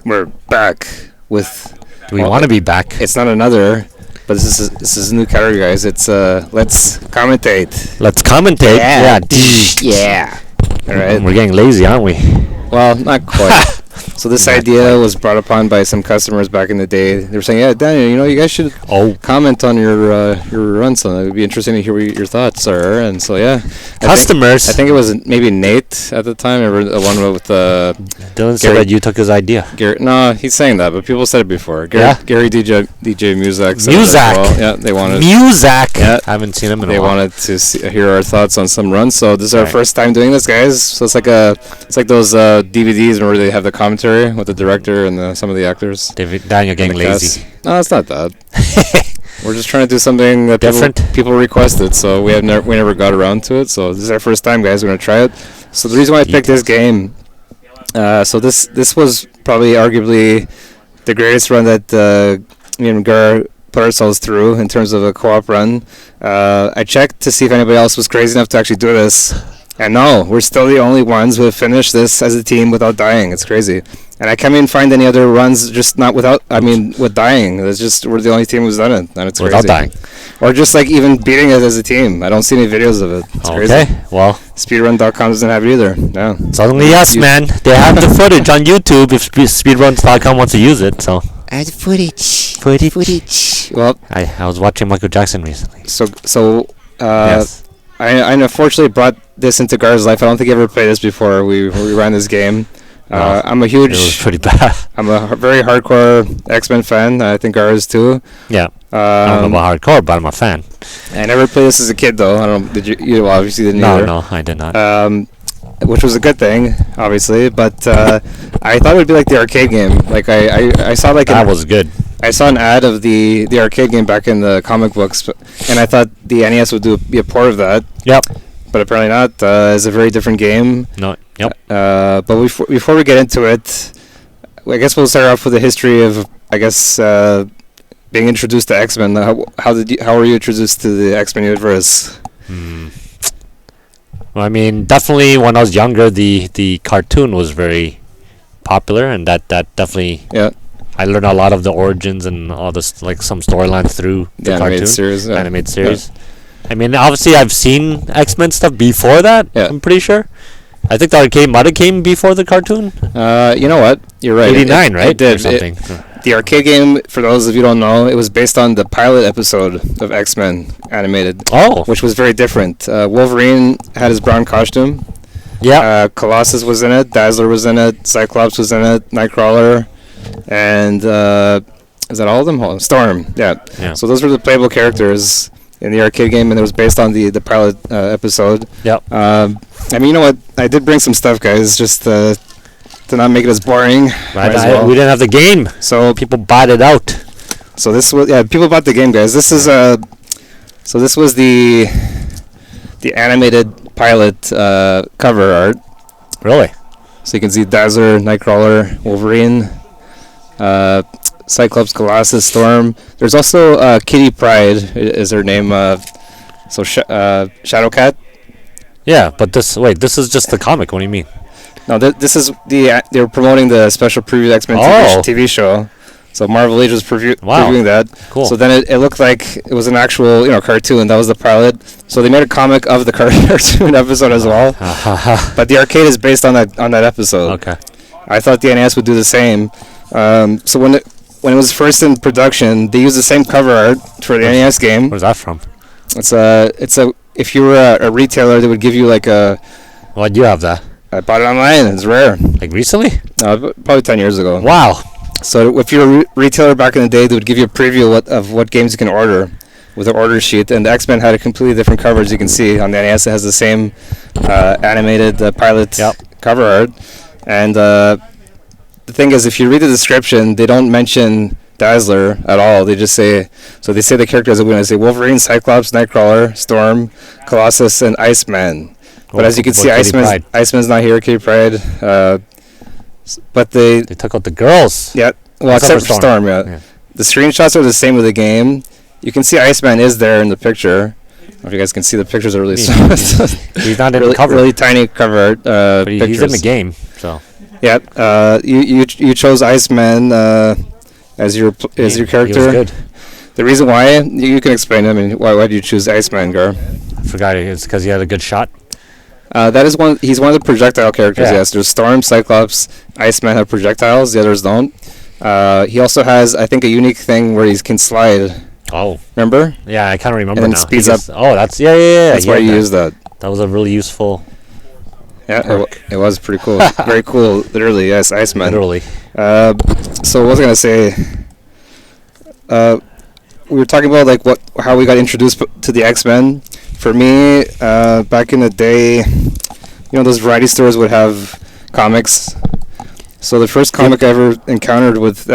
we're back with. Do we want to be back? It's not another, but this is a new category, guys. It's let's commentate. Let's commentate. Yeah. Yeah. All right. We're getting lazy, aren't we? Well, not quite. So this idea was brought upon by some customers back in the day. They were saying, "Yeah, Daniel, you guys should comment on your runs. It would be interesting to hear what your thoughts are." And so, yeah, customers. I think it was maybe Nate at the time. Remember the one with Dylan said that you took his idea. No, he's saying that, but people said it before. Gary DJ Muzak. Muzak. Yeah, they wanted. Muzak. Yeah. I haven't seen him in a while. They wanted to hear our thoughts on some runs. So this is our first time doing this, guys. So it's like those DVDs where they have the commentary with the director and some of the actors. Daniel getting lazy. No, it's not that. We're just trying to do something that people requested, so we never got around to it. So this is our first time, guys. We're gonna try it. So the reason why I picked this game, so this was probably arguably the greatest run that me and Gar put ourselves through in terms of a co-op run. I checked to see if anybody else was crazy enough to actually do this. And no, we're still the only ones who have finished this as a team without dying. It's crazy. And I can't even find any other runs with dying. It's just, we're the only team who's done it. And it's without crazy. Dying. Or just like even beating it as a team. I don't see any videos of it. It's crazy. Well. Speedrun.com doesn't have it either. Yeah. It's only us, man. They have the footage on YouTube if speedruns.com wants to use it, so. Add footage. Well, I was watching Michael Jackson recently. Yes. I unfortunately brought this into Gar's life. I don't think he ever played this before. We ran this game. I'm a huge. It was pretty bad. I'm a very hardcore X-Men fan. I think Gar is too. Yeah. I don't know about hardcore, but I'm a fan. I never played this as a kid, though. I don't. Did you? You obviously didn't. No, either. No, I did not. Which was a good thing, obviously. But I thought it would be like the arcade game. Like I saw like that was good. I saw an ad of the arcade game back in the comic books, and I thought the NES would be a port of that. Yep. But apparently not. It's a very different game. No. Yep. But before we get into it, I guess we'll start off with the history of being introduced to X-Men. How were you introduced to the X-Men universe? Well, I mean, definitely when I was younger, the cartoon was very popular, and that definitely. Yeah. I learned a lot of the origins and all this, like some storylines through the cartoon. Animated series. Yeah. I mean, obviously, I've seen X-Men stuff before that. Yeah. I'm pretty sure. I think the arcade might have came before the cartoon. You know what? You're right. 89, right? It did. Or something. The arcade game, for those of you who don't know, it was based on the pilot episode of X-Men animated. Oh. Which was very different. Wolverine had his brown costume. Yeah. Colossus was in it. Dazzler was in it. Cyclops was in it. Nightcrawler. And is that all of them? Storm. Yeah. So those were the playable characters in the arcade game, and it was based on the pilot episode. Yep. I mean, you know what? I did bring some stuff, guys, just to not make it as boring. Right. We didn't have the game, so people bought it out. So this was people bought the game, guys. This is so this was the animated pilot cover art. Really? So you can see Dazzler, Nightcrawler, Wolverine, Cyclops, Colossus, Storm. There's also Kitty Pryde is her name. Shadowcat. Yeah, but this is just the comic. What do you mean? No, this is they're promoting the special preview X-Men TV show. So Marvel Age was previewing that. Cool. So then it looked like it was an actual cartoon. That was the pilot. So they made a comic of the cartoon episode as well. But the arcade is based on that episode. Okay. I thought the NES would do the same. So when it was first in production, they used the same cover art for the NES game. Where's that from? It's if you were a retailer, they would give you like a. Well, you have that. I bought it online. It's rare. Like recently? No, probably 10 years ago. Wow. So if you're a retailer back in the day, they would give you a preview of what games you can order with an order sheet. And the X-Men had a completely different cover, as you can see. On the NES, it has the same animated pilot cover art. And the thing is, if you read the description, they don't mention Dazzler at all. They just say, they say the characters are going to say Wolverine, Cyclops, Nightcrawler, Storm, Colossus, and Iceman. But as you can see, Iceman's not here, Kitty Pryde. But they took out the girls. Yeah, well, except for Storm, yeah. The screenshots are the same with the game. You can see Iceman is there in the picture. I don't know if you guys can see the pictures are really He's not in the cover. Really tiny cover art. But he's in the game, so. Yeah. You chose Iceman as your character. He was good. The reason why you can explain. I mean, why did you choose Iceman, Gar? I forgot it's because he had a good shot. That is one. He's one of the projectile characters. Yeah. Yes, there's Storm, Cyclops, Iceman have projectiles. The others don't. He also has, I think, a unique thing where he can slide. Oh, remember? Yeah, I kind of remember and now. Speeds up. Oh, that's yeah. That's why you use that. That was a really useful. Yeah, it was pretty cool. Very cool. Literally, yes, Iceman. Literally. So what was I gonna say? We were talking about how we got introduced to the X-Men. For me, back in the day, those variety stores would have comics. So the first comic I ever encountered with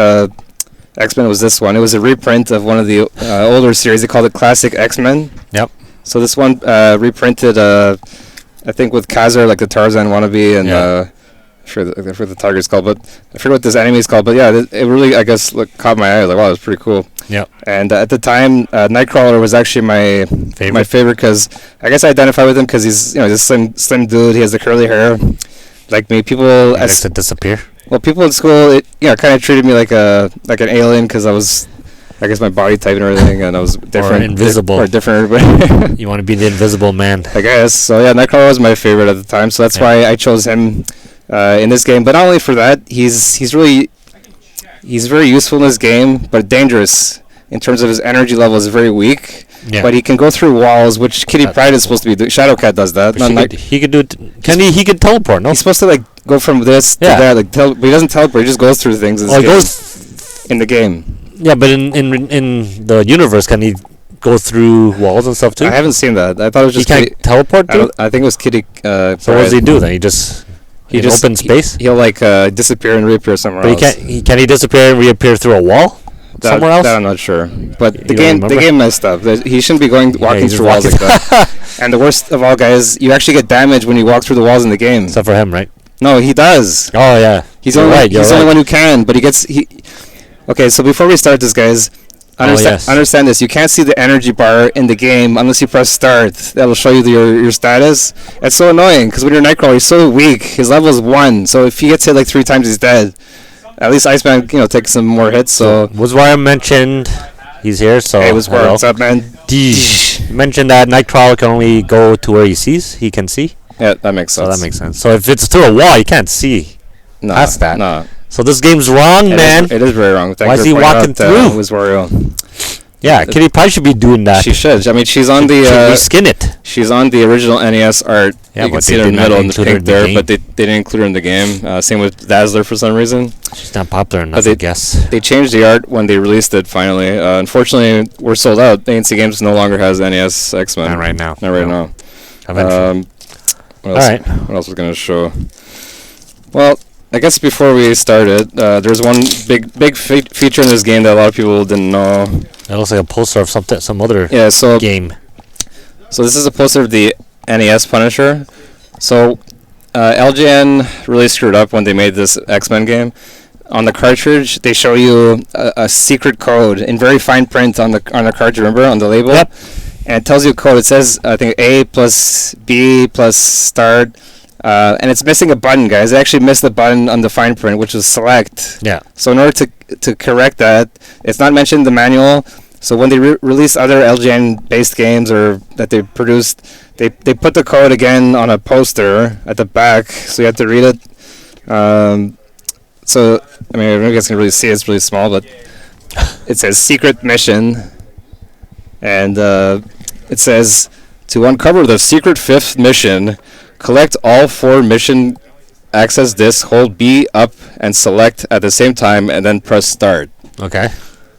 X-Men was this one. It was a reprint of one of the older series. They called it Classic X-Men. Yep. So this one reprinted, I think, with Kazar, like the Tarzan wannabe, and I forget the tiger's called, but I forget what this anime is called. But yeah, it really, I guess, caught my eye. I was like, wow, it's pretty cool. Yeah. And at the time, Nightcrawler was actually my favorite because I guess I identify with him because he's he's a slim dude. He has the curly hair, like me. People likes to disappear. Well, people in school, kind of treated me like an alien because I was, I guess, my body type and everything, and I was different. Or invisible. Or different everybody. You want to be the invisible man. I guess. So yeah, Nightcrawler was my favorite at the time, so that's why I chose him in this game. But not only for that, he's very useful in this game, but dangerous in terms of his energy level is very weak. Yeah. But he can go through walls, which Kitty Pryde is supposed to be doing. Shadowcat does that. He could do it. He could teleport, no? He's supposed to go from this to that. But he doesn't teleport. He just goes through things in the game. Yeah, but in the universe, can he go through walls and stuff too? I haven't seen that. I thought it was just he can't teleport. I think it was Kitty. So what does he do then? He just open space. He'll disappear and reappear somewhere else. But can he disappear and reappear through a wall? Somewhere else? That I'm not sure. But the game messed up. He shouldn't be walking through walls like that. And the worst of all, guys, you actually get damage when you walk through the walls in the game. Except for him, right? No, he does. Oh yeah. He's the only one who can. But Okay, so before we start this, guys, understand this. You can't see the energy bar in the game unless you press start. That'll show you your status. It's so annoying because when you're Nightcrawler, he's so weak. His level is 1. So if he gets hit 3 times, he's dead. At least Iceman, takes some more hits. So Wazwara mentioned he's here. So hey, Wazwara, what's up, man? Mentioned that Nightcrawler can only go to where he can see. Yeah, that makes sense. So that makes sense. So if it's through a wall, you can't see. Past that. No. So this game's wrong, man. It is very wrong. Why is he walking through? Yeah, Kitty Pryde should be doing that. She should. I mean, she's on the... reskin it. She's on the original NES art. Yeah, you can see it in the middle in the pink there, but they didn't include her in the game. Same with Dazzler for some reason. She's not popular enough, I guess. They changed the art when they released it, finally. Unfortunately, we're sold out. ANC Games no longer has NES X-Men. Not right now. Not right now. Eventually. What else was going to show? Well... I guess before we started, there's one big feature in this game that a lot of people didn't know. It looks like a poster of some other game. So this is a poster of the NES Punisher. So LJN really screwed up when they made this X-Men game. On the cartridge, they show you a secret code in very fine print on the cartridge. Remember on the label? Yep. And it tells you a code. It says I think A plus B plus start. And it's missing a button, guys. They actually missed the button on the fine print, which was select. Yeah. So in order to correct that, it's not mentioned in the manual. So when they release other LGN-based games or that they produced, they put the code again on a poster at the back, so you have to read it. So, I mean, I don't know if you guys can really see it. It's really small, but it says secret mission. And it says, to uncover the secret 5th mission... Collect all 4 mission access discs, hold B up and select at the same time, and then press start. Okay.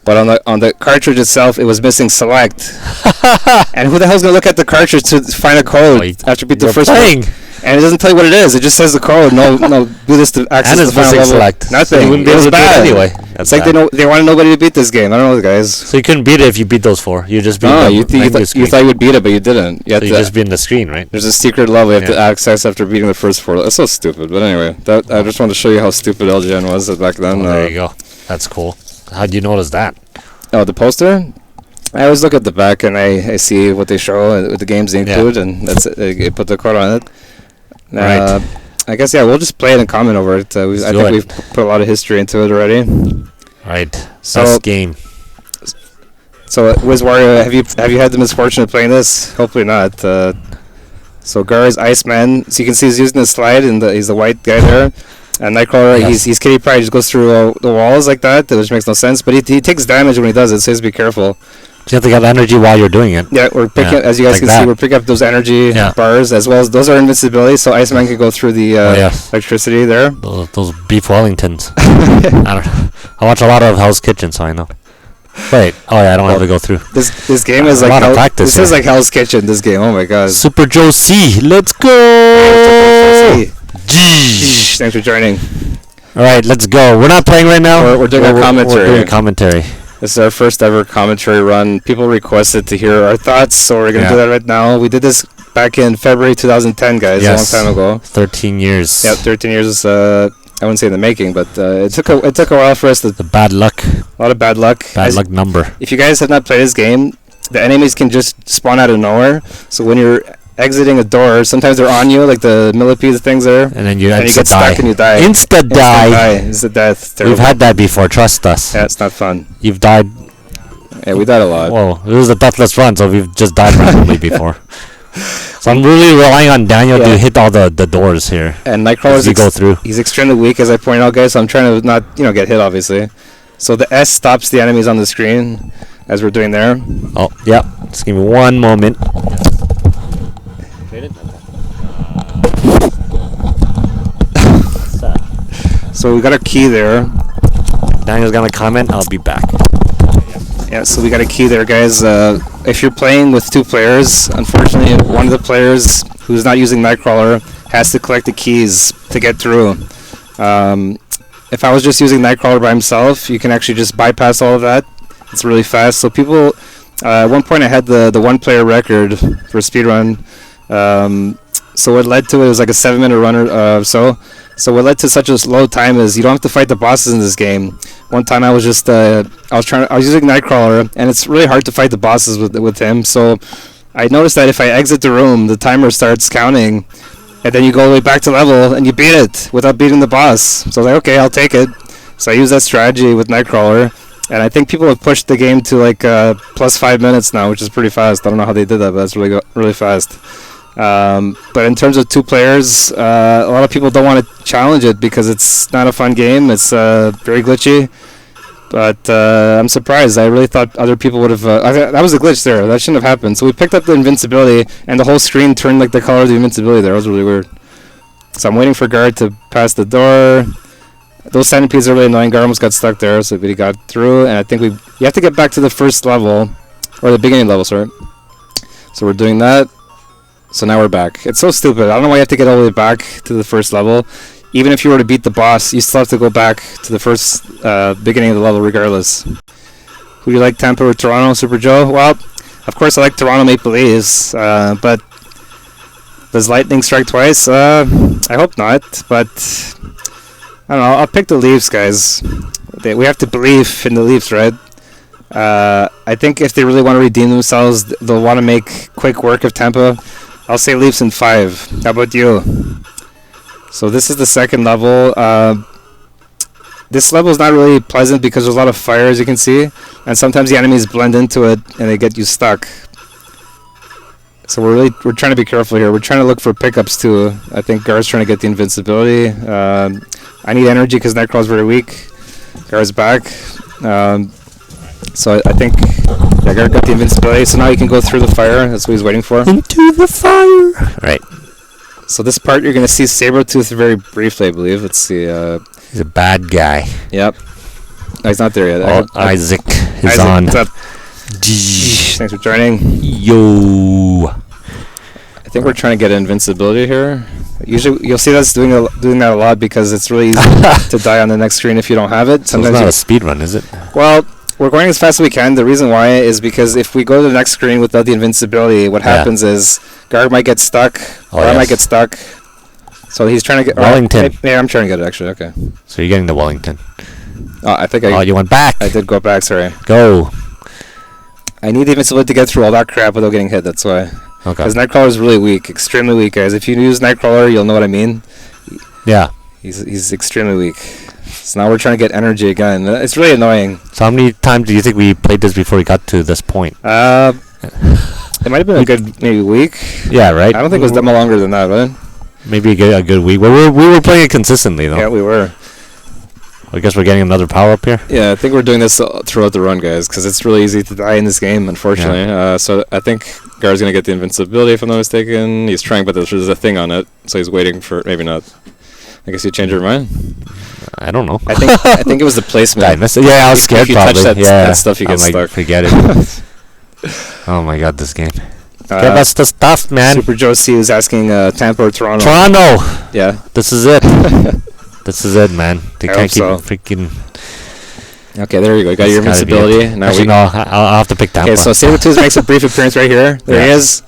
But on the cartridge itself, it was missing select. And who the hell's going to look at the cartridge to find a code after beat the first one? And it doesn't tell you what it is. It just says the code. No, do this to access the final level. Select. Nothing. So you wouldn't be able to bad. Do it anyway. It's like they wanted nobody to beat this game. I don't know, guys. So you couldn't beat it if you beat those 4. You just beat you thought you would beat it, but you didn't. You just beat the screen, right? There's a secret level you have to access after beating the first 4. It's so stupid. But anyway, I just wanted to show you how stupid LGN was back then. There you go. That's cool. How'd you notice that? Oh, the poster? I always look at the back and I see what they show with the games they include, and that's it. They put the code on it. Right. I guess, yeah, we'll just play it and comment over it. I think we've put a lot of history into it already. Right. So, best game. So, WizWario, have you had the misfortune of playing this? Hopefully not. So Gar is Iceman. So you can see he's using the slide, and he's the white guy there. And Nightcrawler, he's Kitty Pryde, just goes through the walls like that, which makes no sense. But he takes damage when he does it, so you have to be careful. You have to get energy while you're doing it. Yeah, we're picking up, as you guys can see, we're picking up those energy bars, as well as those are invincibility, so Iceman can go through the electricity there. Those beef Wellingtons. I watch a lot of Hell's Kitchen, so I know. Wait, I don't have to go through. This game is like practice. This is like Hell's Kitchen. This game, oh my god. Super Joe C, let's go. Thanks for joining. All right, let's go. We're not playing right now. We're doing our commentary. We're doing commentary. This is our first ever commentary run. People requested to hear our thoughts, so we're gonna do that right now. We did this back in February 2010, guys. Yes. A long time ago. 13 years. Yeah, 13 years is I wouldn't say in the making, but it took a while for us to. The bad luck. A lot of bad luck. Bad luck number. If you guys have not played this game, the enemies can just spawn out of nowhere. So when you're exiting a door, sometimes they're on you, like the millipede things there. And then you get stuck and you die. Insta die. Instant death. We've had that before. Trust us. Yeah, it's not fun. You've died. Yeah, we died a lot. Well, it was a Deathless run, so we've just died randomly before. So I'm really relying on Daniel to hit all the doors here. And Nightcrawler's go through. He's extremely weak, as I pointed out, guys. So I'm trying to not get hit, obviously. So the S stops the enemies on the screen, as we're doing there. Oh yeah. Just give me one moment. So we got a key there. Daniel's gonna comment. I'll be back. Yeah, so we got a key there, guys. If you're playing with two players, unfortunately, one of the players who's not using Nightcrawler has to collect the keys to get through. If I was just using Nightcrawler by himself, you can actually just bypass all of that. It's really fast. So people, at one point I had the one-player record for a speedrun. So what led to it was like a 7-minute run or so. So what led to such a low time is you don't have to fight the bosses in this game. One time I was just I was using Nightcrawler, and it's really hard to fight the bosses with him. So I noticed that if I exit the room, the timer starts counting, and then you go all the way back to level and you beat it without beating the boss. So I was like, okay, I'll take it. So I use that strategy with Nightcrawler, and I think people have pushed the game to like plus 5 minutes now, which is pretty fast. I don't know how they did that, but that's really fast. But in terms of two players, a lot of people don't want to challenge it because it's not a fun game. It's very glitchy. But I'm surprised. I really thought other people would have... that was a glitch there. That shouldn't have happened. So we picked up the invincibility, and the whole screen turned like the color of the invincibility there. It was really weird. So I'm waiting for Gar to pass the door. Those centipedes are really annoying. Gar almost got stuck there, so he got through. And I think you have to get back to the first level, or the beginning level, sorry. So we're doing that. So now we're back. It's so stupid. I don't know why you have to get all the way back to the first level. Even if you were to beat the boss, you still have to go back to the first beginning of the level regardless. Who do you like, Tampa or Toronto, Super Joe? Well, of course I like Toronto Maple Leafs, but does lightning strike twice? I hope not, but I don't know. I'll pick the Leafs, guys. We have to believe in the Leafs, right? I think if they really want to redeem themselves, they'll want to make quick work of Tampa. I'll say Leafs in 5. How about you? So this is the second level. This level is not really pleasant because there's a lot of fire, as you can see, and sometimes the enemies blend into it and they get you stuck. So we're trying to be careful here. We're trying to look for pickups too. I think Gar's trying to get the invincibility. I need energy because Nightcrawler's very weak. Gar's back. So I think Gar got the invincibility, so now he can go through the fire. That's what he's waiting for. Into the fire! Right. So this part you're going to see Sabretooth very briefly, I believe. Let's see. He's a bad guy. Yep. No, he's not there yet. Isaac is on. What's up? Thanks for joining. Yo. I think we're trying to get invincibility here. Usually you'll see us doing that a lot because it's really easy to die on the next screen if you don't have it. Sometimes it's not a speed run, is it? Well, we're going as fast as we can. The reason why is because if we go to the next screen without the invincibility, what happens is Gar might get stuck, or I might get stuck. So he's trying to get... Wellington. Yeah, I'm trying to get it, actually. Okay. So you're getting the Wellington. I think you went back. I did go back, sorry. Go. I need the invincibility to get through all that crap without getting hit, that's why. Okay. Because Nightcrawler is really weak, extremely weak, guys. If you use Nightcrawler, you'll know what I mean. Yeah. He's extremely weak. So now we're trying to get energy again. It's really annoying. So how many times do you think we played this before we got to this point? It might have been a good maybe week. Yeah, right. I don't think it was that much longer than that, right? Maybe a good week. Well, we were playing it consistently, though. Yeah, we were. I guess we're getting another power up here. Yeah, I think we're doing this throughout the run, guys, because it's really easy to die in this game, unfortunately. Yeah. So I think Gar's going to get the invincibility, if I'm not mistaken. He's trying, but there's a thing on it, so he's waiting for... Maybe not. I guess you changed your mind? I don't know. I think it was the placement. I missed it. Yeah, I was scared, if you probably. Touch that stuff, you get like, stuck. Forget it. Oh, my God, this game. Give us the stuff, man. Super Joe C is asking Tampa or Toronto. Toronto! Yeah. This is it. This is it, man. They can't keep freaking... Okay, there you go. You got your invincibility. Now actually, no, I'll have to pick Tampa. Okay, so Sabertooth makes a brief appearance right here. There he is.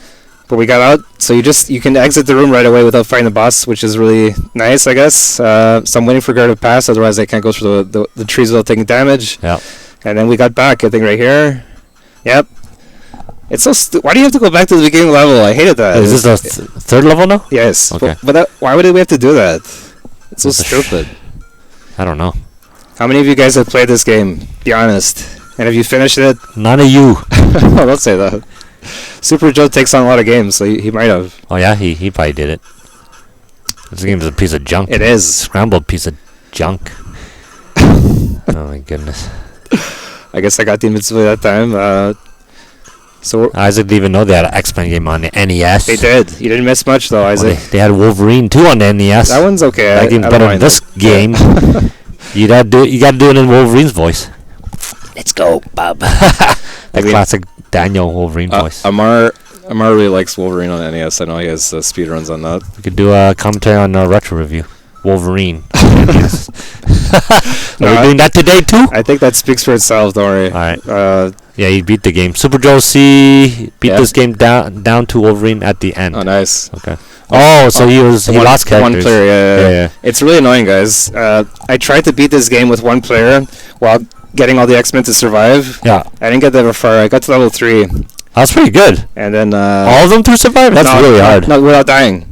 But we got out. So you can exit the room right away without fighting the boss, which is really nice, I guess. So I'm waiting for Gar to pass, otherwise I can't go through the trees without taking damage. Yeah. And then we got back, I think, right here. Yep. It's so why do you have to go back to the beginning level? I hated that. Is this the third level now? Yes. Okay. But why would we have to do that? It's so stupid. I don't know. How many of you guys have played this game? Be honest. And have you finished it? None of you. Oh, don't say that. Super Joe takes on a lot of games, so he might have. Oh yeah, he probably did it. This game is a piece of junk. It is. Scrambled piece of junk. Oh my goodness. I guess I got the invincibility that time. So Isaac didn't even know they had an X-Men game on the NES. They did. You didn't miss much though, Isaac. They had Wolverine too on the NES. That one's okay. That game's better than this game. You gotta do it in Wolverine's voice. Let's go, Bob. That classic Daniel Wolverine voice. Amar really likes Wolverine on the NES. I know he has speedruns on that. We could do a commentary on a retro review. Wolverine. Are we doing that today too? I think that speaks for itself. Don't worry. All right. Yeah, he beat the game. Super Joe C beat this game down to Wolverine at the end. Oh, nice. Okay. Oh, so he lost characters. One player. Yeah. It's really annoying, guys. I tried to beat this game with one player while getting all the X-Men to survive. Yeah. I didn't get that very far. I got to level 3. That's pretty good. And then all of them to survive? That's really hard. Not without dying.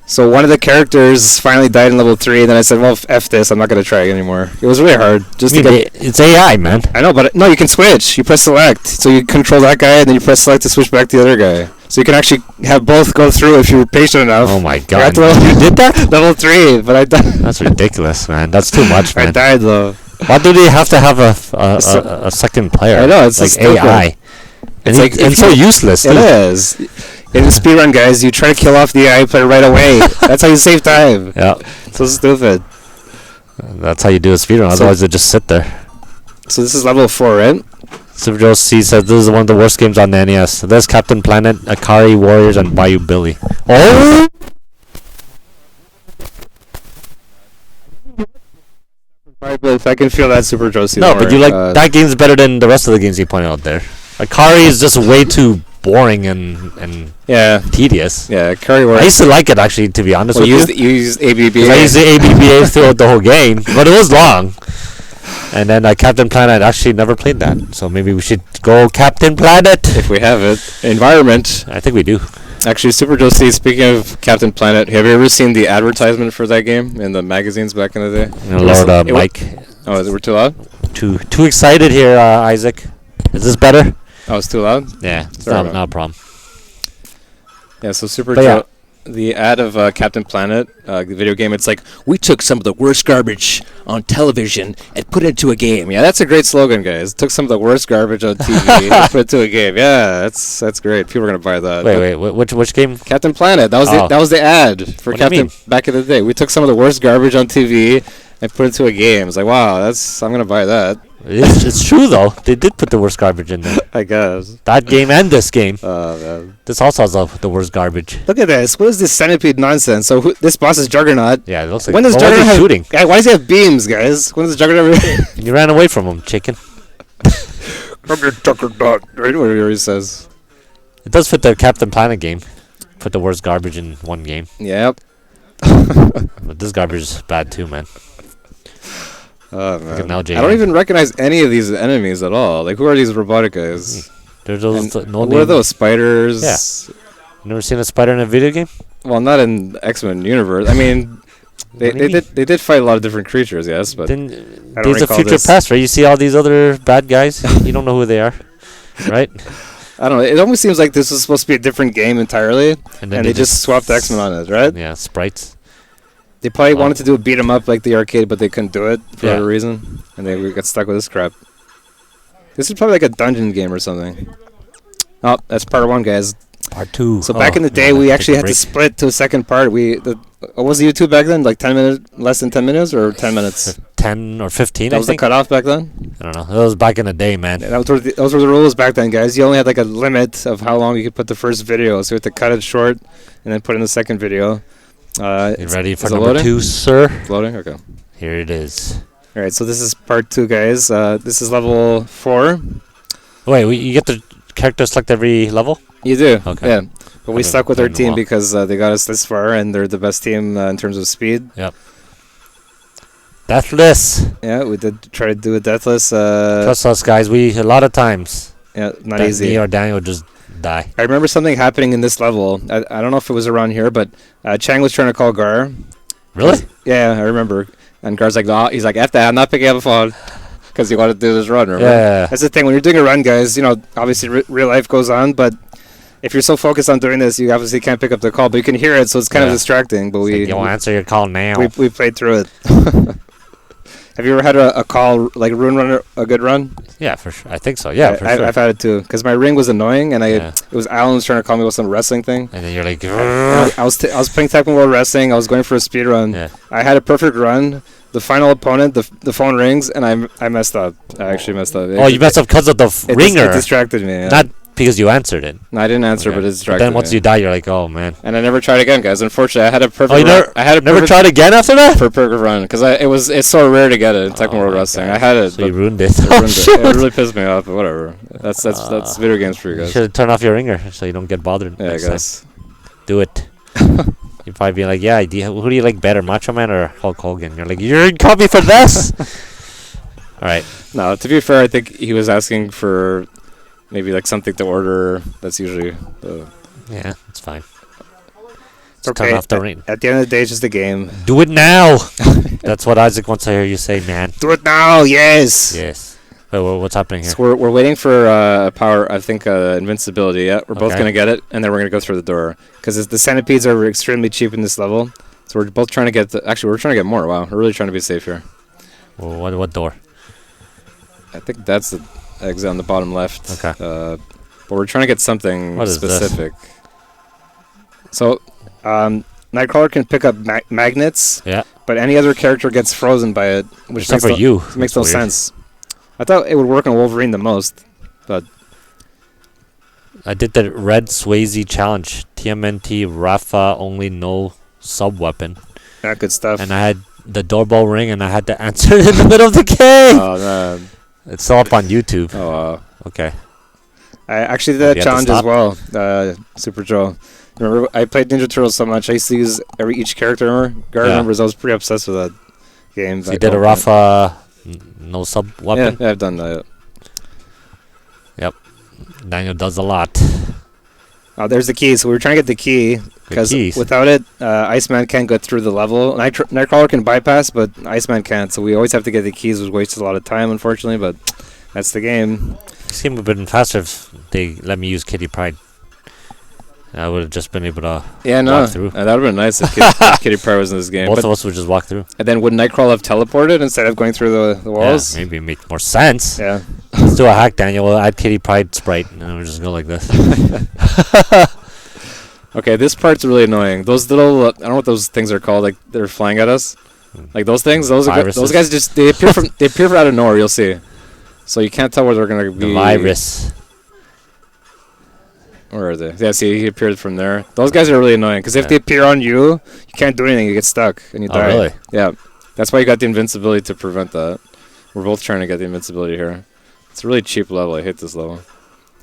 So one of the characters finally died in level 3, and then I said, well, F this, I'm not going to try it anymore. It was really hard. It's AI, man. I know, but no, you can switch. You press select. So you control that guy, and then you press select to switch back to the other guy. So you can actually have both go through if you're patient enough. Oh my God. You did that? Level 3, but I died. That's ridiculous, man. That's too much, man. I died, though. Why do they have to have a second player? I know, it's like stupid. AI. It's so useless. It is. In the speedrun, guys, you try to kill off the AI player right away. That's how you save time. Yeah. So stupid. That's how you do a speedrun. Otherwise, they just sit there. So this is level 4, right? Super Joe C says this is one of the worst games on the NES. There's Captain Planet, Akari Warriors, and Bayou Billy. Oh! I can feel that, Super Joe C. No, but you like that game's better than the rest of the games you pointed out there. Akari is just way too boring and tedious. Yeah, Akari Warriors. I used to like it, actually, to be honest with you. You used ABBA. I used the ABBA throughout the whole game, but it was long. And then Captain Planet, actually never played that. So maybe we should go Captain Planet. If we have it. Environment. I think we do. Actually, Super Joe C, speaking of Captain Planet, have you ever seen the advertisement for that game in the magazines back in the day? Lord, Mike. Oh, is it too loud? Too excited here, Isaac. Is this better? Oh, it's too loud? Yeah, it's not a problem. Yeah, so Super Joe, the ad of Captain Planet, the video game, it's like, we took some of the worst garbage on television and put it into a game. Yeah, that's a great slogan, guys. Took some of the worst garbage on TV and put it into a game. Yeah, that's great. People are going to buy that. Wait, which game? Captain Planet. That was the ad for Captain back in the day. We took some of the worst garbage on TV and put it into a game. It's like, wow, I'm going to buy that. It's true, though. They did put the worst garbage in there. I guess. That game and this game. Oh, man. This also has the worst garbage. Look at this. What is this centipede nonsense? So this boss is Juggernaut. Yeah, it looks like... When does Juggernaut have... shooting? Why does he have beams, guys? When does Juggernaut... You ran away from him, chicken. From your Juggernaut. Right? Whatever he says. It does fit the Captain Planet game. Put the worst garbage in one game. Yep. But this garbage is bad, too, man. Oh, man. I don't even recognize any of these enemies at all. Like, who are these robotic guys? There's those what are those, spiders? Yeah. You never seen a spider in a video game? Well, not in X-Men universe. I mean, They did fight a lot of different creatures, yes, but then Days of Future Past, right? You see all these other bad guys, you don't know who they are, right? I don't know. It almost seems like this was supposed to be a different game entirely, and they just swapped X-Men on it, right? Yeah, sprites. They probably wanted to do a beat 'em up like the arcade, but they couldn't do it for whatever reason, and they got stuck with this crap. This is probably like a dungeon game or something. Oh, that's part 1, guys. Part 2. So back in the day, we actually had to split to a second part. What was the YouTube back then? Like 10 minutes, less than 10 minutes, or 10 minutes? 10 or 15. That was the cutoff back then. I don't know. That was back in the day, man. Yeah, those were the rules back then, guys. You only had like a limit of how long you could put the first video, so you had to cut it short and then put in the second video. You ready for number 2, sir? Loading. Okay. Here it is. All right. So this is part 2, guys. This is level 4. Wait, you get the character select every level? You do. Okay. Yeah. But we stuck with our team because they got us this far, and they're the best team in terms of speed. Yep. Deathless. Yeah, we did try to do a Deathless. Trust us, guys. A lot of times. Yeah, not easy. Me or Daniel just die. I remember something happening in this level. I don't know if it was around here, but Chang was trying to call Gar. Really? Yeah, I remember. And Gar's like, no, he's like, F that, I'm not picking up the phone. Because he wanted to do this run, remember? Yeah. That's the thing. When you're doing a run, guys, obviously real life goes on, but if you're so focused on doing this, you obviously can't pick up the call, but you can hear it, so it's kind of distracting. But you won't answer your call now. We played through it. Have you ever had a call, like a rune runner, a good run? Yeah, for sure. I think so. Yeah, for sure. I've had it too, because my ring was annoying, and it was Alan was trying to call me with some wrestling thing. And then you're like, I was playing Tekken World Wrestling. I was going for a speed run. Yeah. I had a perfect run. The final opponent, the phone rings, and I messed up. I actually messed up. You messed up because of the ringer. It distracted me. Yeah. Not because you answered it. No, I didn't answer, but it distracted me. Then once you die, you're like, oh man. And I never tried again, guys. Unfortunately, I had a perfect. Never tried again after that? For a perfect run, because it's so rare to get it in Tekken World Wrestling. I had it. So you ruined it. It really pissed me off, but whatever. That's video games for you guys. You should turn off your ringer so you don't get bothered. Yeah, I guess. Do it. You'd probably be like, yeah, who do you like better, Macho Man or Hulk Hogan? You're like, you're in copy for this? All right. No, to be fair, I think he was asking for maybe like something to order. That's usually the... Yeah, it's fine. Okay. Turn off the ring. At the end of the day, it's just a game. Do it now! That's what Isaac wants to hear you say, man. Do it now, yes! Yes. What's happening here? So we're waiting for power, I think, invincibility. Yeah, we're both going to get it, and then we're going to go through the door. Because the centipedes are extremely cheap in this level. So we're both trying to get actually, we're trying to get more. Wow, we're really trying to be safe here. Well, what door? I think that's the exit on the bottom left. Okay. But we're trying to get something specific. So, Nightcrawler can pick up magnets. Yeah. But any other character gets frozen by it, which makes no sense. I thought it would work on Wolverine the most, but... I did the Red Swayze challenge. TMNT, Rafa, only no sub-weapon. Yeah, good stuff. And I had the doorbell ring, and I had to answer it in the middle of the game. Oh, man. It's still up on YouTube. Oh, wow. Okay. I actually did that challenge as well, Super Joe. Remember, I played Ninja Turtles so much, I used to use each character. Remembers, I was pretty obsessed with that game. So you did a Rafa... No sub weapon? Yeah, I've done that. Yep. Daniel does a lot. Oh, there's the key. So we were trying to get the key. Because without it, Iceman can't go through the level. Nightcrawler can bypass, but Iceman can't. So we always have to get the keys, which wastes a lot of time, unfortunately. But that's the game. This game would have been faster if they let me use Kitty Pryde. I would have just been able to walk through. That would have been nice if Kitty Pryde was in this game. Both of us would just walk through. And then would Nightcrawler have teleported instead of going through the walls? Yeah, maybe it make more sense. Yeah. Let's do a hack, Daniel. We'll add Kitty Pryde sprite, and we'll just go like this. Okay, this part's really annoying. Those little, I don't know what those things are called. Like they're flying at us. Like those things. Those guys just they appear from out of nowhere. You'll see. So you can't tell where they're gonna be. The virus. Where are they? Yeah, see, he appeared from there. Those guys are really annoying because if they appear on you, you can't do anything. You get stuck and you die. Oh, really? Yeah. That's why you got the invincibility to prevent that. We're both trying to get the invincibility here. It's a really cheap level. I hate this level. Okay.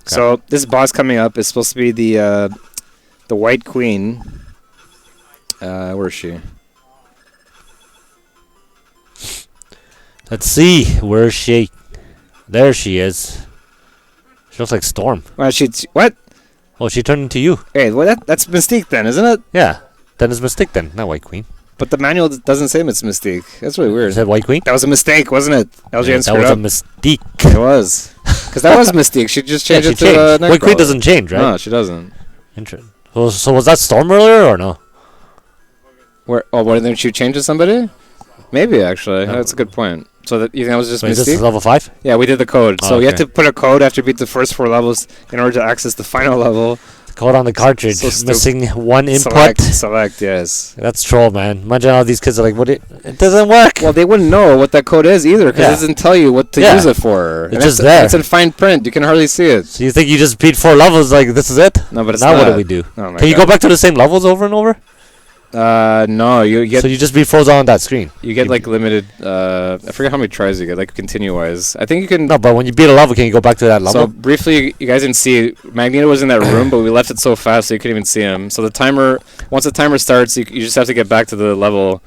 So this boss coming up is supposed to be the White Queen. Where is she? Let's see. Where is she? There she is. She looks like Storm. What? Oh, she turned into you. Hey, well, that's Mystique then, isn't it? Yeah. Then it's Mystique then, not White Queen. But the manual doesn't say it's Mystique. That's really weird. Is that White Queen? That was a mistake, wasn't it? LGN that was a Mystique. It was. Because that was Mystique. She just changed it to Nightcrawler. White Queen doesn't change, right? No, she doesn't. Interesting. So was that Storm earlier or no? Where? Oh, why didn't you change to somebody? Maybe, actually. That's a good point. So that you think that was just Mystique? Is this level 5? Yeah, we did the code. So you have to put a code after you beat the first 4 levels in order to access the final level. Code on the cartridge, missing one input. Select, yes. That's troll, man. Imagine all these kids are like, "What? It doesn't work." Well, they wouldn't know what that code is either because it doesn't tell you what to use it for. It's just there. It's in fine print. You can hardly see it. So you think you just beat 4 levels? Like this is it? No, but it's now not. What do we do? Oh can you go back to the same levels over and over? No, you get. So you just be frozen on that screen. You get like limited. I forget how many tries you get. Like continue-wise, I think you can. No, but when you beat a level, can you go back to that level? So briefly, you guys didn't see Magneto was in that room, but we left it so fast so you couldn't even see him. So the timer, once the timer starts, you just have to get back to the level,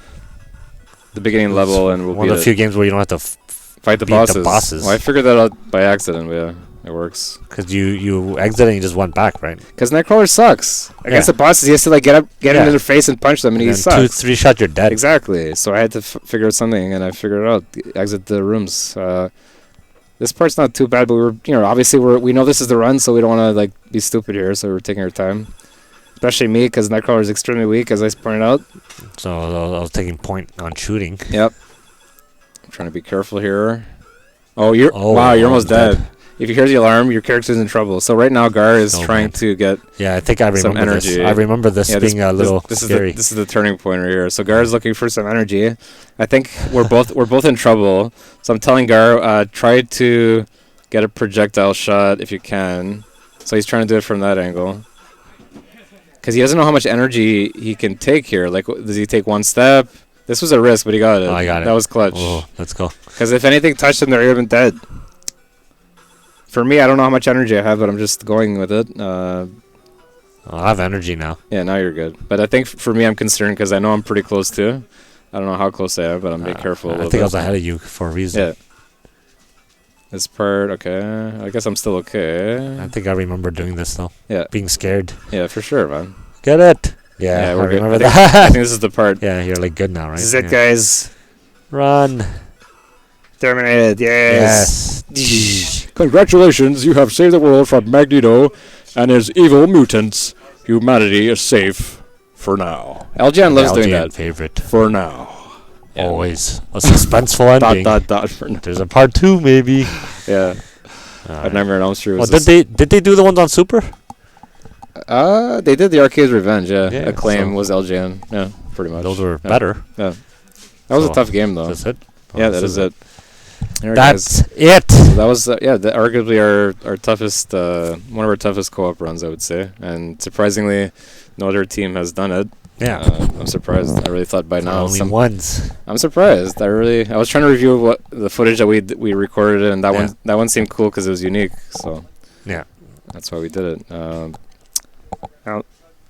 the beginning level, and we'll one of the few games where you don't have to fight the bosses. Well, I figured that out by accident. Yeah. It works. Because you exited and you just went back, right? Because Nightcrawler sucks. Against the bosses, he has to like get into their face and punch them, and he sucks. 2-3 shots, you're dead. Exactly. So I had to figure out something, and I figured it out. Exit the rooms. This part's not too bad, but obviously we know this is the run, so we don't want to like be stupid here, so we're taking our time. Especially me, because Nightcrawler is extremely weak, as I pointed out. So I was taking point on shooting. Yep. I'm trying to be careful here. Oh, you're almost dead. If you hear the alarm, your character's in trouble. So right now, Gar is trying to get I think I remember some energy. This. I remember this being a little scary. This is the turning point right here. So Gar is looking for some energy. I think we're both in trouble. So I'm telling Gar, try to get a projectile shot if you can. So he's trying to do it from that angle. Because he doesn't know how much energy he can take here. Like, does he take one step? This was a risk, but he got it. Oh, I got it. That was clutch. Oh, let's go. Because if anything touched him, they would have been dead. For me, I don't know how much energy I have, but I'm just going with it. I have energy now. Yeah, now you're good. But I think for me, I'm concerned because I know I'm pretty close to. I don't know how close I am, but I'm being careful. I think I was ahead of you for a reason. Yeah. This part, okay. I guess I'm still okay. I think I remember doing this, though. Yeah. Being scared. Yeah, for sure, man. Get it? Yeah, we're good. Remember that. I think this is the part. Yeah, you're like good now, right? This is it, guys. Run. Terminated, yes. Congratulations, you have saved the world from Magneto and his evil mutants. Humanity is safe for now. LGN loves doing that. Favorite. For now. Yeah. Always. A suspenseful ending. For now. There's a part 2, maybe. Yeah. Nightmare on Elm Street was did they do the ones on Super? They did the Arcade's Revenge, yeah. Acclaim was LGN. Yeah, pretty much. Those were better. Yeah. That was a tough game, though. That's it? Yeah, that is it. That's it. So that was arguably our toughest, one of our toughest co-op runs, I would say, and surprisingly, no other team has done it. Yeah, I'm surprised. I really thought by now. Only ones. I'm surprised. I was trying to review what the footage that we recorded, and that one seemed cool because it was unique. So yeah, that's why we did it. Now,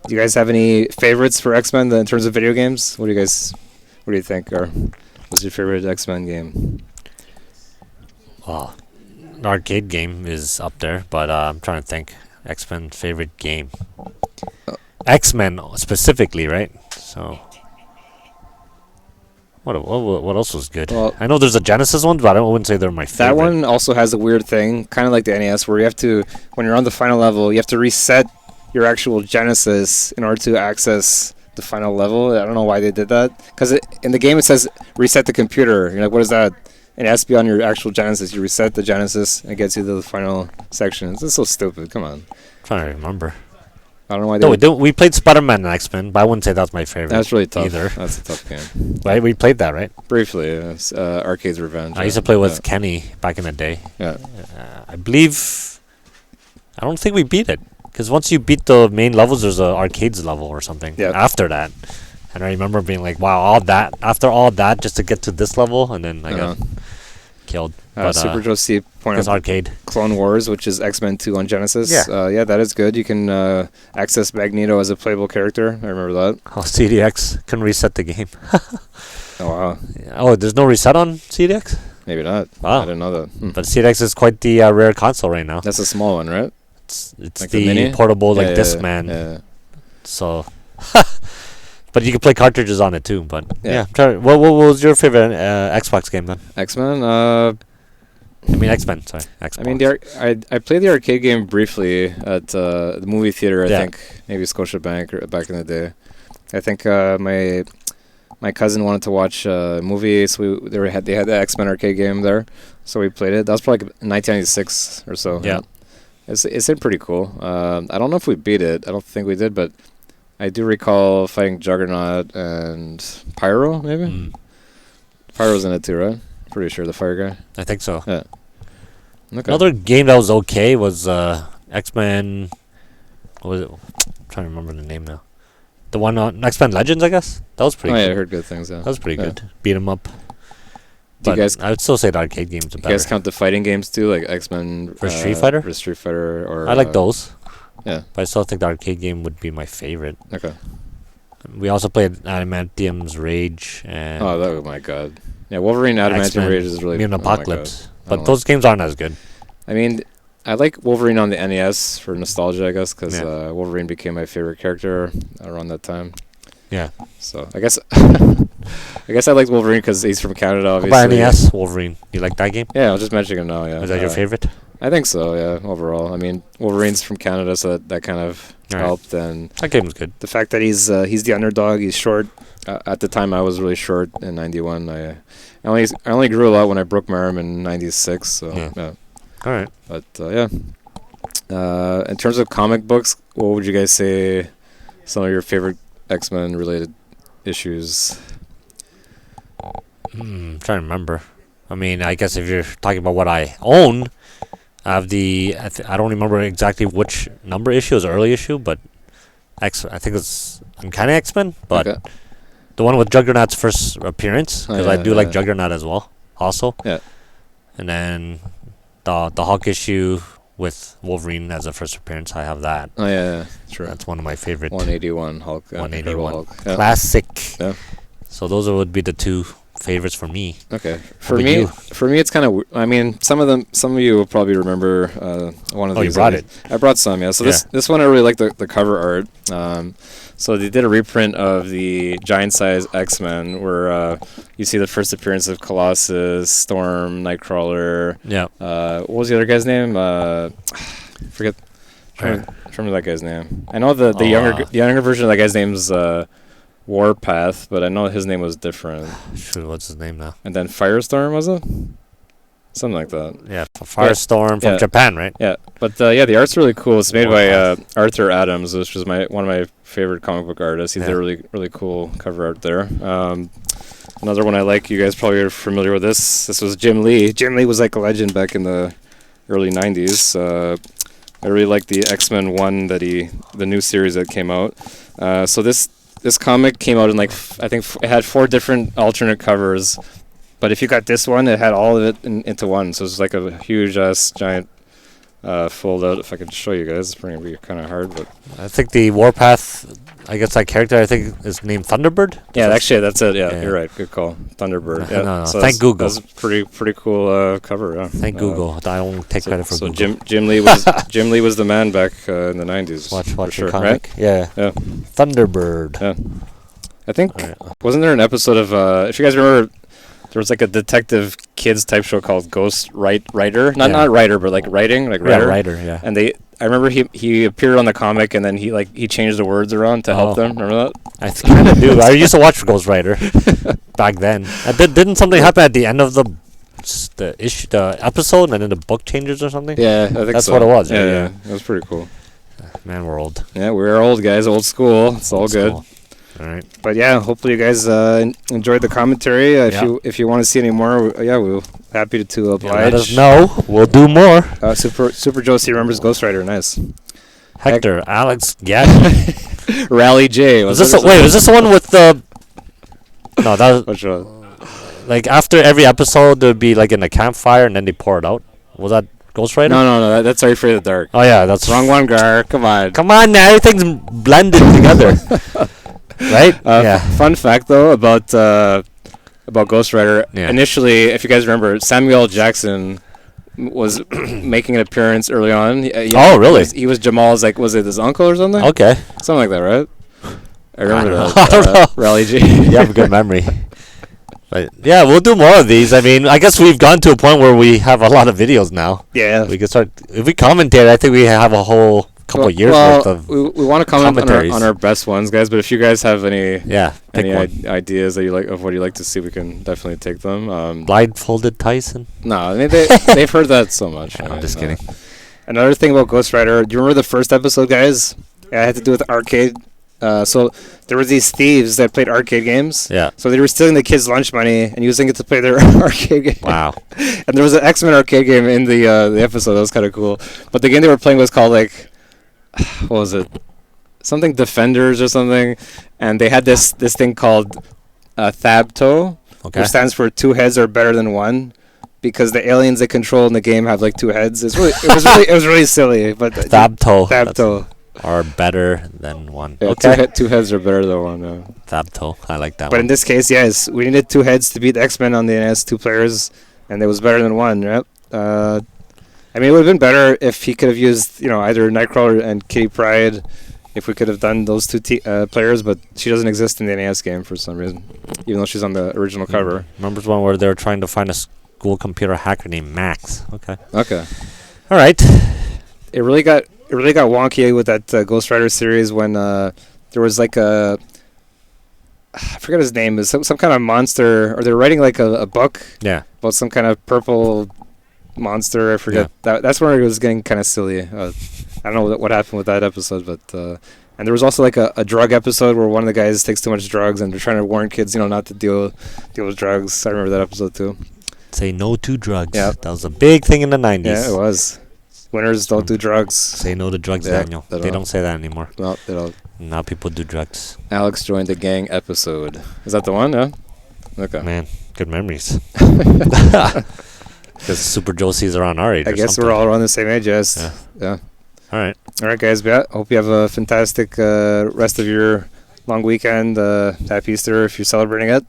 do you guys have any favorites for X-Men in terms of video games? What do you think? Or what's your favorite X-Men game? Well, an arcade game is up there, but I'm trying to think. X-Men favorite game. X-Men specifically, right? So, what else was good? Well, I know there's a Genesis one, but I wouldn't say they're my favorite. That one also has a weird thing, kind of like the NES, where you have to, when you're on the final level, you have to reset your actual Genesis in order to access the final level. I don't know why they did that. Because in the game it says reset the computer. You're like, what is that? And it has to be on your actual Genesis. You reset the Genesis and it gets you to the final section. This is so stupid. Come on. I'm trying to remember. I don't know why they we played Spider-Man and X-Men, but I wouldn't say that's my favorite. That's really tough. Either. That's a tough game. Right? We played that, right? Briefly. Arcade's Revenge. I used to play with Kenny back in the day. Yeah. I don't think we beat it. Because once you beat the main levels, there's a arcades level or something after that. And I remember being like, wow, after all that, just to get to this level, and then I got killed. Super Joe C pointed out arcade. Clone Wars, which is X-Men 2 on Genesis. Yeah. That is good. You can access Magneto as a playable character. I remember that. Oh, CDX can reset the game. Oh, wow. Oh, there's no reset on CDX? Maybe not. Wow. I didn't know that. But CDX is quite the rare console right now. That's a small one, right? It's like the portable Discman. Yeah. So, but But you can play cartridges on it too. But what was your favorite Xbox game then? X-Men. X-Men. Sorry, Xbox. I mean, I played the arcade game briefly at the movie theater. I think maybe Scotiabank back in the day. I think my cousin wanted to watch a movie, so they had the X-Men arcade game there, so we played it. That was probably like 1996 or so. Yeah, it's pretty cool. I don't know if we beat it. I don't think we did, but I do recall fighting Juggernaut and Pyro. Maybe Pyro's in it too, right? Pretty sure the fire guy. I think so. Yeah. Okay. Another game that was okay was X-Men. What was it? I'm trying to remember the name now. The one on X-Men Legends, I guess. That was pretty. Oh, good. I heard good things. Yeah. That was pretty good. Beat 'em up. Do you guys? I would still say the arcade games are better. You guys count the fighting games too, like X-Men for Street Fighter? For Street Fighter, or I like those. Yeah. But I still think the arcade game would be my favorite. Okay. We also played Adamantium's Rage and. Oh my god. Yeah, Wolverine Adamantium Rage is really. Mutant Apocalypse. But those games aren't as good. I mean, I like Wolverine on the NES for nostalgia, I guess, because Wolverine became my favorite character around that time. Yeah. So I guess I liked Wolverine because he's from Canada, obviously. By NES Wolverine, you like that game? Yeah, I was just mentioning him now. Yeah. Is that your favorite? I think so. Yeah. Overall, I mean, Wolverine's from Canada, so that kind of helped. And that game was good. The fact that he's the underdog, he's short. At the time, I was really short in '91. I only grew a lot when I broke my arm in '96. So yeah. All right. But in terms of comic books, what would you guys say some of your favorite X-Men related issues? I'm trying to remember. I mean, I guess if you're talking about what I own, I have I don't remember exactly which number issue. It was an early issue, but I think it's Uncanny X-Men, but the one with Juggernaut's first appearance, because I do like Juggernaut as well, also. Yeah. And then the Hulk issue with Wolverine as a first appearance, I have that. Oh yeah, true. That's one of my favorite. 181 Hulk. 181 Hulk. Classic. Yeah. So those would be the two favorites for me. Okay. For me, it's kind of. I mean, some of you will probably remember one of these. Oh, you brought it. I brought some. Yeah. So this one I really like the cover art. So they did a reprint of the giant size X-Men where you see the first appearance of Colossus, Storm, Nightcrawler. Yeah. What was the other guy's name? Forget. Trying to remember that guy's name. I know the younger version of that guy's name's Warpath, but I know his name was different. Shoot, what's his name now? And then Firestorm, was it? Something like that. Yeah, Firestorm from Japan, right? Yeah, but the art's really cool. It's made by Arthur Adams, which was one of my favorite comic book artists. He did a really, really cool cover art there. Another one I like, you guys probably are familiar with this. This was Jim Lee. Jim Lee was like a legend back in the early 90s. I really like the X-Men 1 the new series that came out. So this comic came out in I think it had 4 different alternate covers. But if you got this one, it had all of it into one. So it's like a huge giant fold out. If I could show you guys, it's going to be kind of hard. But I think the Warpath, I guess that character, I think is named Thunderbird. Yeah, actually, that's it. Yeah, you're right. Good call, Thunderbird. Yeah. No. So thank Google. That's pretty cool cover. Yeah. Thank Google. I don't take credit for Google. So Jim Lee was the man back in the 90s. Watch your comic. Right? Yeah. Thunderbird. Yeah. I think wasn't there an episode of if you guys remember. There was like a detective kids type show called Ghost Writer, not writer, but like writing, like writer. Yeah, writer, yeah. And I remember he appeared on the comic, and then he changed the words around to help them. Remember that? I kind of do. I used to watch Ghost Writer back then. Didn't something happen at the end of the episode, and then the book changes or something? Yeah, I think that's so. what it was. Yeah, it was pretty cool. Man, we're old. Yeah, we're old guys, old school. It's all good. All right, but yeah, hopefully you guys enjoyed the commentary. If you want to see any more, we're happy to oblige. Let us know. We'll do more. Super Josie remembers Ghost Rider. Nice. Hector, Alex, Rally J. Is this the one with the? No, that was. Which one? Like after every episode, there'd be like in a campfire, and then they pour it out. Was that Ghost Rider? No. That's Are You Afraid of the Dark? Oh yeah, that's wrong one, Gar. Come on. Come on, now everything's blended together. Right? Fun fact though about Ghost Rider. Yeah. Initially, if you guys remember, Samuel L. Jackson was making an appearance early on. Oh, really? He was Jamal's was it his uncle or something? Okay. Something like that, right? I remember that. Rally G. You have a good memory. But yeah, we'll do more of these. I mean, I guess we've gone to a point where we have a lot of videos now. Yeah. We could start. If we commentate, I think we have a whole couple years worth of. We want to comment on our best ones, guys. But if you guys have any ideas that you like of what you like to see, we can definitely take them. Blindfolded Tyson. No, I mean they've heard that so much. I'm just kidding. Another thing about Ghost Rider. Do you remember the first episode, guys? I had to do with arcade. So there were these thieves that played arcade games. Yeah. So they were stealing the kids' lunch money and using it to play their arcade game. Wow. And there was an X-Men arcade game in the episode. That was kind of cool. But the game they were playing was called what was it? Something Defenders or something. And they had this thing called Thabto, which stands for 2 heads are better than 1. Because the aliens they control in the game have 2 heads. It was really silly. But Thabto. Are better than 1. Yeah, okay. 2 heads are better than 1. Thabto. I like that one. But in this case, yes, we needed 2 heads to beat the X-Men on the NES, 2 players, and it was better than 1, right? I mean, it would have been better if he could have used, either Nightcrawler and Kitty Pryde, if we could have done those 2 players, but she doesn't exist in the NES game for some reason, even though she's on the original cover. Remember the one where they were trying to find a school computer hacker named Max? Okay. All right. It really got wonky with that Ghost Rider series when there was I forget his name, is some kind of monster, or they're writing a book about some kind of purple monster. I forget. That's where it was getting kind of silly. I don't know what happened with that episode, but and there was also a drug episode where one of the guys takes too much drugs and they're trying to warn kids not to deal with drugs. I remember that episode too. Say no to drugs. Yeah, that was a big thing in the 90s. Yeah, it was. Winners don't do drugs. Say no to drugs, Daniel. They don't say that anymore. No, they don't. Now people do drugs. Alex joined the gang episode. Is that the one? Yeah. Okay. Man, good memories. Because Super Josies are on our age. I guess we're all around the same age. Yes. Yeah. All right, guys. Hope you have a fantastic rest of your long weekend. Happy Easter if you're celebrating it.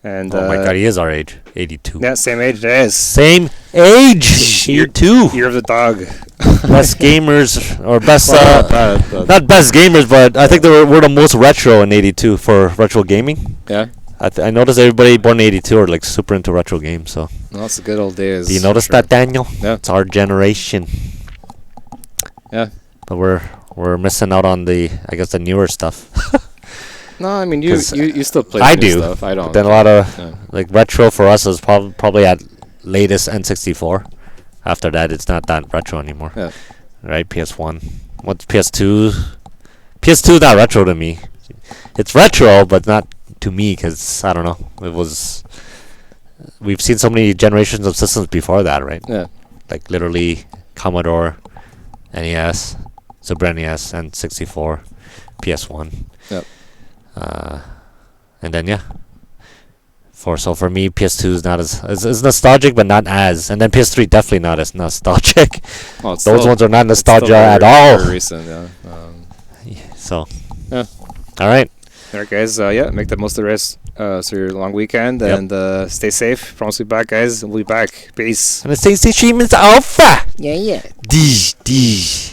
And oh my God, he is our age, 82. Yeah, same age as. Same age, you too. Year of the dog. Best gamers, or best, not best gamers, but I think we're the most retro in 82 for retro gaming. Yeah. I noticed everybody born in 82 are super into retro games, so. Well, it's the good old days. Do you notice that, Daniel? Yeah. It's our generation. Yeah. But we're missing out on the newer stuff. No, I mean you still play. I do. Stuff. I don't. But then a lot of retro for us is probably at latest N64. After that, it's not that retro anymore. Yeah. Right? PS1. What's PS2? PS2 is not retro to me. It's retro, but not to me because I don't know. We've seen so many generations of systems before that, right? Yeah. Like literally Commodore, NES, Super NES, and 64, PS1. Yep. And then for me, PS2 is not as nostalgic, but not as. And then PS3 definitely not as nostalgic. Well, those ones are not nostalgia at all. Very recent, yeah. So. Yeah. All right. All right, guys. Make the most of the rest. So your long weekend and stay safe. Promise to be back, guys. We'll be back. Peace. And the stay stream is alpha. Yeah. D.